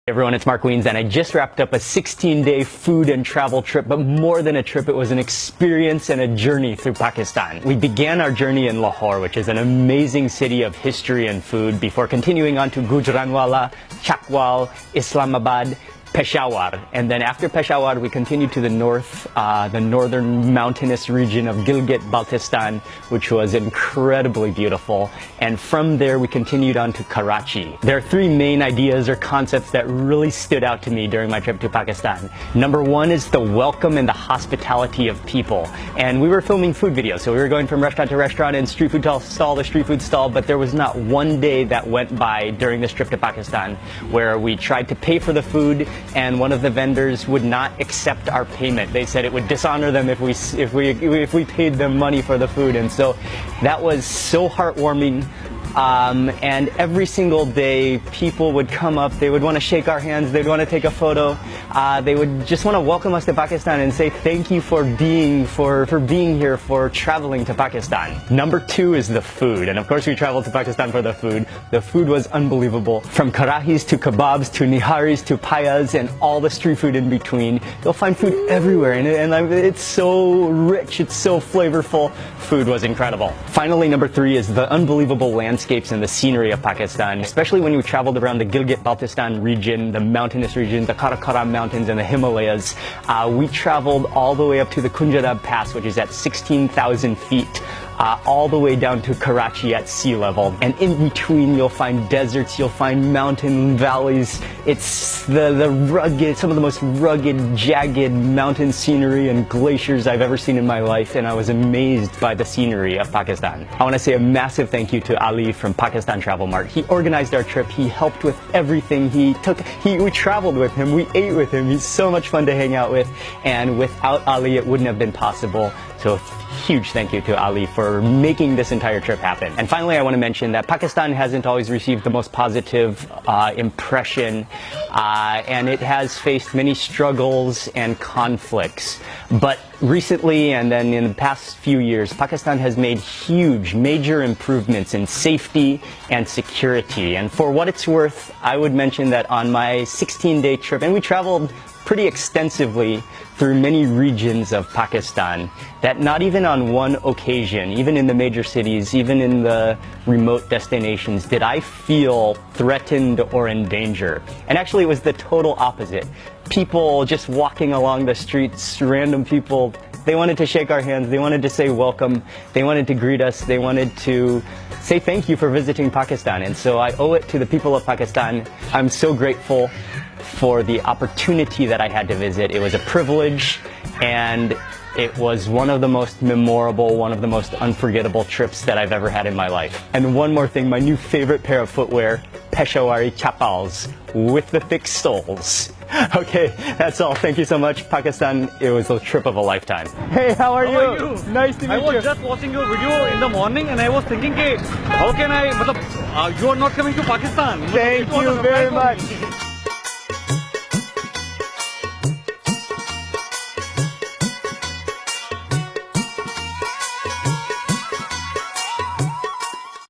Everyone, it's Mark Wiens, and I just wrapped up a 16-day food and travel trip, but more than a trip, it was an experience and a journey through Pakistan. We began our journey in Lahore, which is an amazing city of history and food, before continuing on to Gujranwala, Chakwal, Islamabad, Peshawar, and then after Peshawar we continued to the north, the northern mountainous region of Gilgit-Baltistan, which was incredibly beautiful, and from there we continued on to Karachi. There are three main ideas or concepts that really stood out to me during my trip to Pakistan. Number one is the welcome and the hospitality of people, and we were filming food videos, so we were going from restaurant to restaurant and street food stall to street food stall, but there was not one day that went by during this trip to Pakistan where we tried to pay for the food and one of the vendors would not accept our payment. They said it would dishonor them if we paid them money for the food, and so that was so heartwarming. And every single day people would come up, they would want to shake our hands, they'd want to take a photo, they would just want to welcome us to Pakistan and say thank you for being here, for traveling to Pakistan. Number two is the food, and of course we traveled to Pakistan for the food. The food was unbelievable. From karahis to kebabs to niharis to payas and all the street food in between. You'll find food everywhere, and it's so rich, it's so flavorful. Food was incredible. Finally, number three is the unbelievable landscapes and the scenery of Pakistan, especially when we traveled around the Gilgit-Baltistan region, the mountainous region, the Karakoram Mountains and the Himalayas. We traveled all the way up to the Kunjadab Pass, which is at 16,000 feet. All the way down to Karachi at sea level, and in between you'll find deserts, you'll find mountain valleys. It's some of the most rugged, jagged mountain scenery and glaciers I've ever seen in my life, and I was amazed by the scenery of Pakistan. I want to say a massive thank you to Ali from Pakistan Travel Mart. He organized our trip, he helped with everything, we traveled with him, we ate with him, he's so much fun to hang out with, and without Ali it wouldn't have been possible. So huge thank you to Ali for making this entire trip happen. And finally, I want to mention that Pakistan hasn't always received the most positive impression, and it has faced many struggles and conflicts. But recently, and then in the past few years, Pakistan has made huge, major improvements in safety and security. And for what it's worth, I would mention that on my 16-day trip, and we traveled pretty extensively through many regions of Pakistan, that not even on one occasion, even in the major cities, even in the remote destinations, did I feel threatened or in danger. And actually it was the total opposite. People just walking along the streets, random people, they wanted to shake our hands, they wanted to say welcome, they wanted to greet us, they wanted to say thank you for visiting Pakistan. And so I owe it to the people of Pakistan. I'm so grateful for the opportunity that I had to visit. It was a privilege, and it was one of the most memorable, one of the most unforgettable trips that I've ever had in my life. And one more thing, my new favorite pair of footwear, Peshawari chappals with the thick soles. Okay, that's all. Thank you so much, Pakistan. It was a trip of a lifetime. Hey, how are you? Nice to meet you. I was just watching your video in the morning and I was thinking, how can I, you are not coming to Pakistan. Thank you very much.